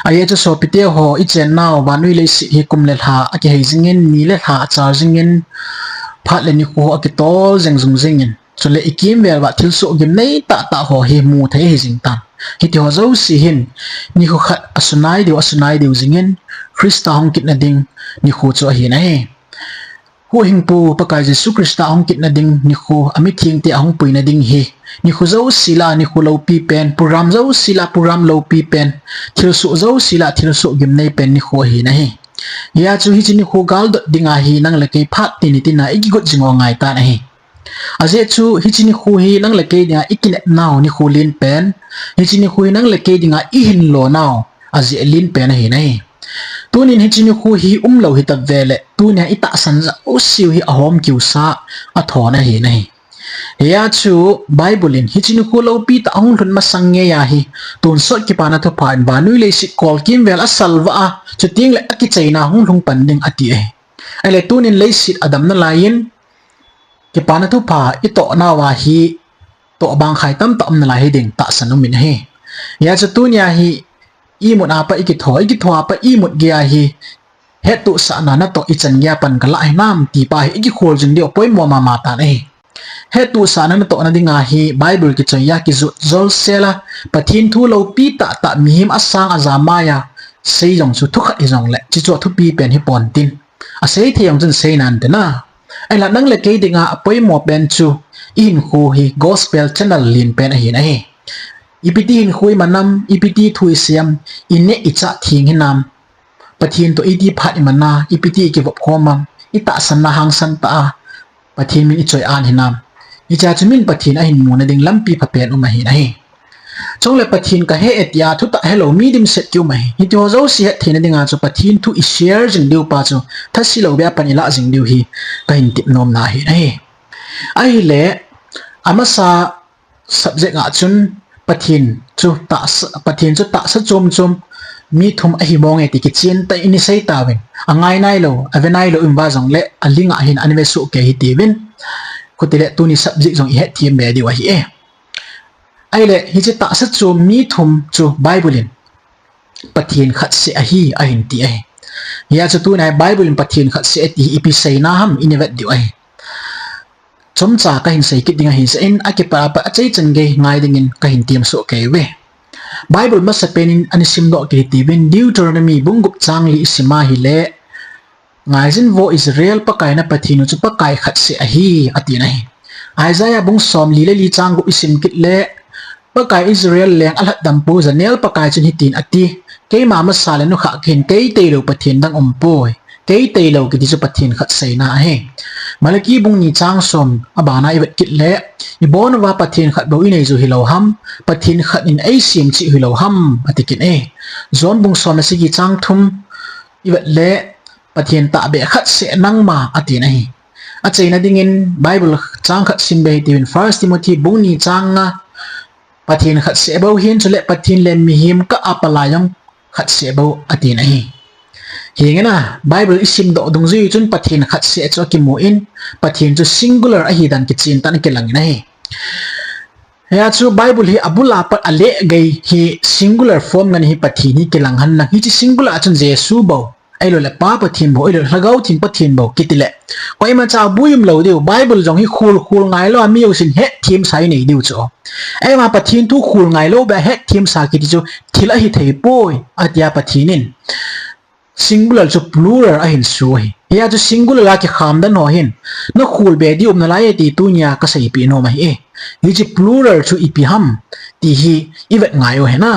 Aya chu so pite ho I chen naw banui le si hi kum le tha a ki hei zingin ni le tha char zingin phat le ni ko a ki tol jeng zung zingin chu le ikim vel wa thil so gim nei ta ho hi mu thei hi jing tan hi ti ho zo si hin ni ko khat asunai diu zingin Krista hong kit na ding ni khu chu hi na he hu hing pu pakai Jesu Krista hong kit na ding ni khu ami thing te hong pui na ding hi ni khu zo sila ni khu lo pi pen program zo sila program lo pi pen thil su zo sila thil su gim nei pen ni khu hi na he ya chu hi chini khu gal dinga hi nang le ke phat ti ni tina igi got jingo ngai ta na he aje chu hi chini khu hi nang le ke dinga ikile naw ni khu lin pen hi chini khu nang le ke dinga I hin lo naw aje lin pen hi na he tunin hi chini khu hi lo hi ta vele tunia ita sanza o siu hi ahom kiu sa a thona hi na hi ya chu bible in hi chini khu lo pi ta hong thun masang nge ya hi tun sot ki pana tho phan banui le si kol kim vel a salwa a chu ting le aki chaina hong lung pan ding ati e ale tunin le sit adam na lain ki pana tho pha I to na wa hi to bang khai tam tam na la hi ding ta sanu min he ya chu tunia hi I mut apa iki thoi apa I mut gya hi hetu sa na na to I chan gya pan kala ai nam ti pa hi iki khol jing dio poi mo ma ta ne hetu sa na to na dinga hi bible ki chaya ki zol sela pathin thu lo pi ta mihim asang azamaya sei jong chu thu khat I jong le chi cho thu pi pen hi pon tin a sei theyong chen sei nan te na ai la nang le ke dinga poi mo pen chu in khu hi gospel channel lin pen hi na hi ipiti hin khui manam ipiti thui siam inne icha thing hinam pathin to iti phat imana ipiti ki vop khomam ita sanna hang san ta pathin min ichoi an hinam icha chumin pathin a hin mu na ding lampi phapen uma hi na hi chongle pathin ka he etia thu ta hello medim set kyu mai hi to zo si he thina dinga chu pathin thu I share jing diu pa chu thasi lo bia panila jing diu hi ka hin tip nom na hi na hi ai le amasa subject a chun pathin chu ta sa chom mi thum a hi mong e ti ki chin ta ini sei ta wen angai nai lo avenai lo imba jong le alinga hin anime su ke hi ti win khutile tu ni subject jong I he thiam be diwa hi e ai le hi che ta sa chom mi thum chu bible in pathin khat se a hi a hin ti e ya chu tu nai bible in pathin khat se ti ipi sei na ham inivet diwa hi chomcha ka hin sei kit dinga hin se in akipa pa achei changge ngai dingin ka hin tiam so ke we bible ma sapenin anisim do ke tibin deuteronomy bungup changli isima hi le ngai jin vo Israel pa kai na pathinu chu pa kai khat se a hi ati na hi Isaiah bung som li le li changu isim kit le pa kai Israel leng alhat dam pu zanel pa kai chin hitin ati ke ma ma salen no kha khin ke te lo pathin dang poi ke te lo ki ti chu pathin khat sei na he malaki bung ni chang som abana iwet kit le I bon wa pathin khat bo inei zu hilo ham pathin khat in ai sim chi hilo ham atikin e zon bung som se gi chang thum iwet le pathin ta be khat se nang ma ati na hi a cheina dingin bible chang khat sim be tin 1 Timothy bung ni chang nga pathin khat se bo hin chu le pathin le mi him ka apala yong khat se bo ati na hi hingena bible isim do dung zui chun pathin khat se cho ki mu in pathin chu singular a hi dan ki chin tan ke lang na hi ya chu bible hi abula pat ale gai hi singular form ngan hi pathini ke lang han na hi chi singular chun jesu bo ai lo le pa pathin bo ai lo lagau thin pathin bo kitile koi ma cha buim lo diu bible jong hi khul ngai lo mi usin he thim sai nei diu cho ai ma pathin tu khul ngai lo ba he thim sa ki chu thila hi thei poi atia pathinin singular chu plural a hin su hi ya chu singular la ki kham dan ho hin no khul be di na lai ti tu nya ka sei pi no mai e hi chi plural chu ipi ham ti hi iwet ngai o he na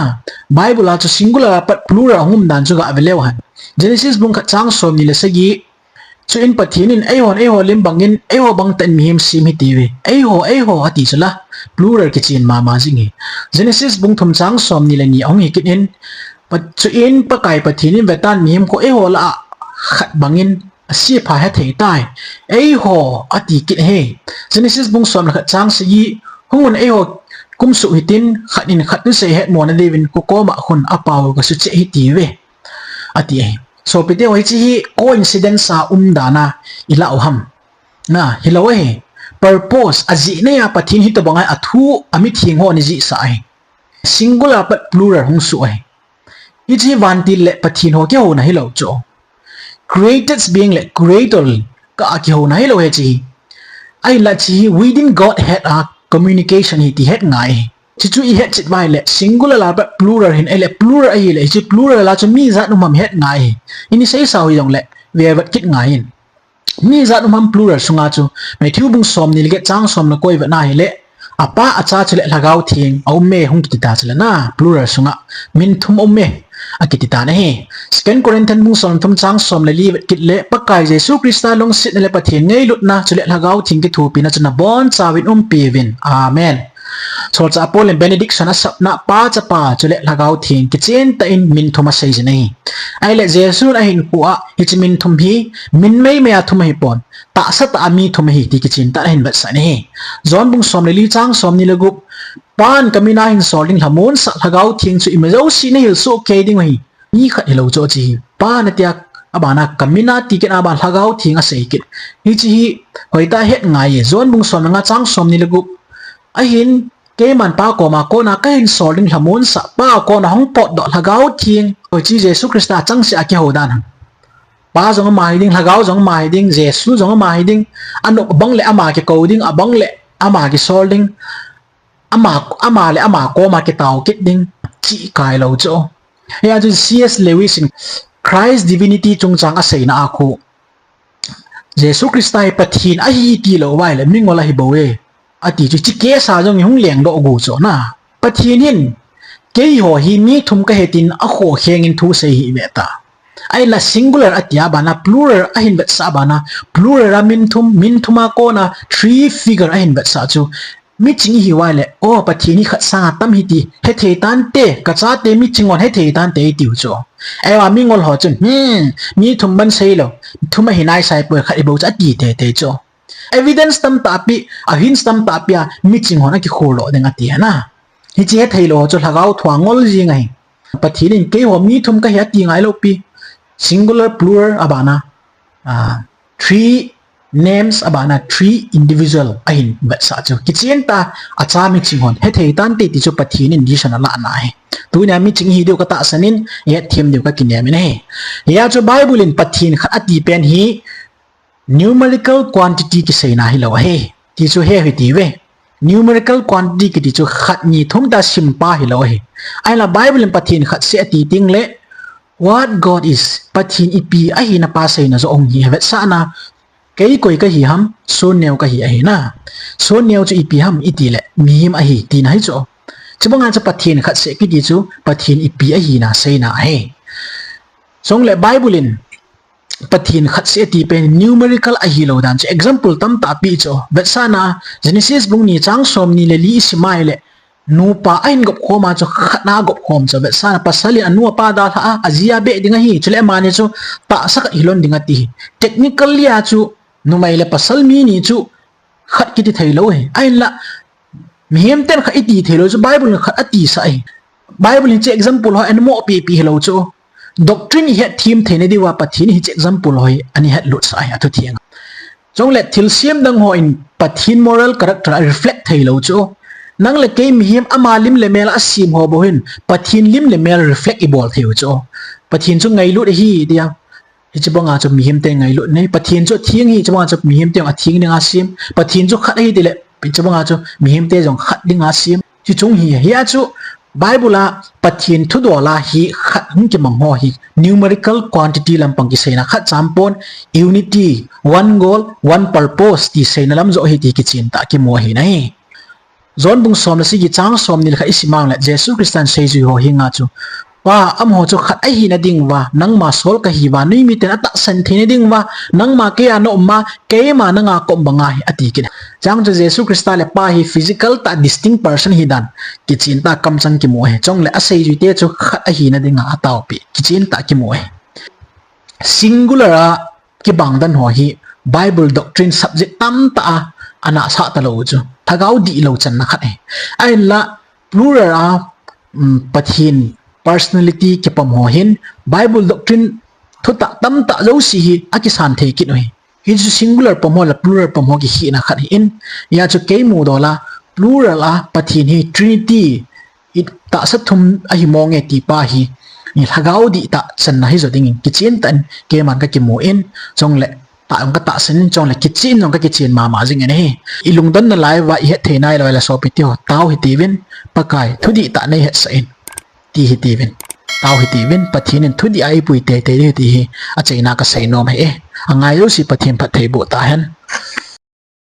bible la chu singular pat plural hum dan chu ga avelew han Genesis bung ka chang som ni le sagi chu in pathin in ai hon lim bangin ai ho bang tan mi him sim hi ti we ai ho ati sala plural ki chin ma jingi Genesis bung thum chang som ni le ni ong hi kin in pat chu in pa kai pathin in vetan mi him ko ai ho la khat bangin asi pha he thei tai ai ho ati ki he Genesis bung som la chang si hungun ai ho kum su hitin khatin khat nu se het mo na devin ko ko ma khun apaw ka su che hi ti we ati so pite hoi chi coincidence sa dana ila oham na hilawe purpose aji ne ya pathin hi to bangai athu ami thing ho ni ji sa ai singular but plural hung su ai hi chi van til le pathin ho ke ho na hi lo cho created being le creator ka ki ho na hi lo he chi ai la chi within God had a communication hi ti het ngai chi chu i het chit vai le singular la plural hin ele plural ai le chi plural la chu mi za nu mam het ngai ini sei sao yong le ve wat kit ngai in mi za nu mam plural sunga chu mai thiu bung som ni le chang som na koi wa na hi le apa acha chile lagau thing au me hung ki ta chile na plural sunga min thum om me akiti ta na he second corinthians bung som thum chang som le li kit le pakai jesu krista long sit le pathin ngei lut na chile lagau thing ki thu pi na chuna bon chawin pevin amen so cha apol benediction asap na pa cha pa chule lagau thing ki chen ta in min thuma sei jene ai le jesu a hin puwa hi min thum hi min mei me a thum hi pon ta sa ta mi thum hi ti ki chin ta hin bat sa ne zon bung som le li chang som ni le gup pan kamina hin solding hamon sa lagau thing chu imezo si ne hil so ke ding hi ni khat hilo cho chi pa na tia abana kamina ti ke na ba lagau thing a sei kit hi chi hi hoita het ngai zon bung som nga chang som ni le gup ahin ke man pa ko ma ko na ka hin solding hamon sa pa ko na hong pot do lagau thing oi chi jesu krista chang se a ke ho dan pa jong ma hiding lagau jong ma hiding jesu jong ma hiding anu bang le ama ke coding abang le ama ke solding ama le ama ko ma ke tau kit ding chi kai lo cho ya ju cs lewis in Christ divinity chung chang a sei na a khu jesu krista pathin a hi ti lo wai le mingola hi bowe ati chu chi ke sa jong hung leng do gu cho na pathin hin ke ho hi mi thum ka hetin a kho khengin thu sei hi beta ai la singular atia bana plural a hin bet sa bana plural a min thuma ko na three figure a hin bet sa chu mi ching hi wai le o pathin hi khat sa tam hi ti he the tan te ka cha te mi chingon he the tan te tiu cho ai wa mi ngol ho chun mi thum ban sei lo thuma hi nai sai pe khat i bo cha ti te cho evidence tam ta pi a hin tam ta pia mi ching hona ki kholo denga ti na hi che thailo cho lagau thwangol ji ngai pathin ke ho mi thum ka hi ti ngai lo pi singular plural abana three names abana three individual ahin bet sa chu kitchen ta acha mi ching hon he thei tan te ti chu pathin in dishon la na he tu na mi ching hi deu ka ta sanin ye them deu ka kinya mi ne ya chu bible in pathin khat ati pen hi numerical quantity ki sei na hi lo he ti chu he hi ti we numerical quantity ki ti chu khat ni thum da sim pa hi lo he ai la bible in pathin khat se ati ting le what god is pathin ipi a hi na pa sei na zo ong hi vet sa na kei koi ka hi ham so neu ka hi a hi na so neu chu ipi ham iti le mi him a hi ti na hi cho chubanga cha pathin khat se ki ti chu pathin ipi a hi na sei na he song le bible in pathin khat se ti pen numerical a hi lo dan che example tam ta pi cho vet sa na genesis bung ni chang som ni le li simai le nu pa ain gop khoma cho khatna gop khom cho vet sa na pasali anu pa da tha azia be dinga hi chule mane chu ta sak hilon dinga ti technically a chu nu mai le pasal mi ni chu khat ki ti thailo he ai la mihem ten kha iti thailo chu bible khat ati sa ai bible ni che example ho en mo pi helo chu doctrine hi theme thene diwa pathin hi che example hoi ani hat lut sa ai athu thiang jong le thil siam dang ho in pathin moral character reflect thailo chu nang le ke mihem amalim le mel asim ho bohin pathin lim le mel reflect ibol theu cho pathin chu ngai lut hi dia hi chibanga chu mihem te ngai lut nei pathin chu thiang hi chibanga chu mihem te a thing ning asim pathin chu khat hi dile chibanga chu mihem te jong khat ding asim chi chung hi ya chu bible la pathin thu do la hi khat hung ki mang ho hi numerical quantity lam pang ki seina khat champon unity one goal one purpose ti seina lam zo hi ti ki chin ta ki mo hi nai zon bung som la si gi chang som ni kha isimang la jesu christian sei ju ho hi nga chu wa am ho chu khat ai hi na ding wa nang ma sol ka hi wa nei mi ten ata san thine ding wa nang ma ke ano ma ke ma na nga ko banga hi ati kin chang chu jesu christa le pa hi physical ta distinct person hi dan ki chin ta kam chang ki mo he chong le a sei ju te chu khat ai hi na ding a taw pi ki chin ta ki mo he singular ki bang dan ho hi bible doctrine subject tam ta ana sa ta lo chu thagau di lo chan na khat he ai la plural pathin personality ke pam ho hin bible doctrine thuta tam ta zo si hi akisan the ki noi hi chu singular pam ho la plural pam ho ki hi na khat in ya chu ke mu do la plural pathin hi trinity it ta sa thum a hi mo nge ti pa hi ni thagau di ta chan na hi zo ding kitchen tan ke man ka ki mo in chong le ta ang ka ta sen chong le kitchen nong ka kitchen ma jing ane hi ilung don na lai wa he the nai lo la so pi tio tau hi tivin pakai thudi ta nei he sa in ti hi tivin tau hi tivin pathin thudi ai pui te te ti hi a chaina ka sei nom he angai lo si pathin phat thei bu ta hen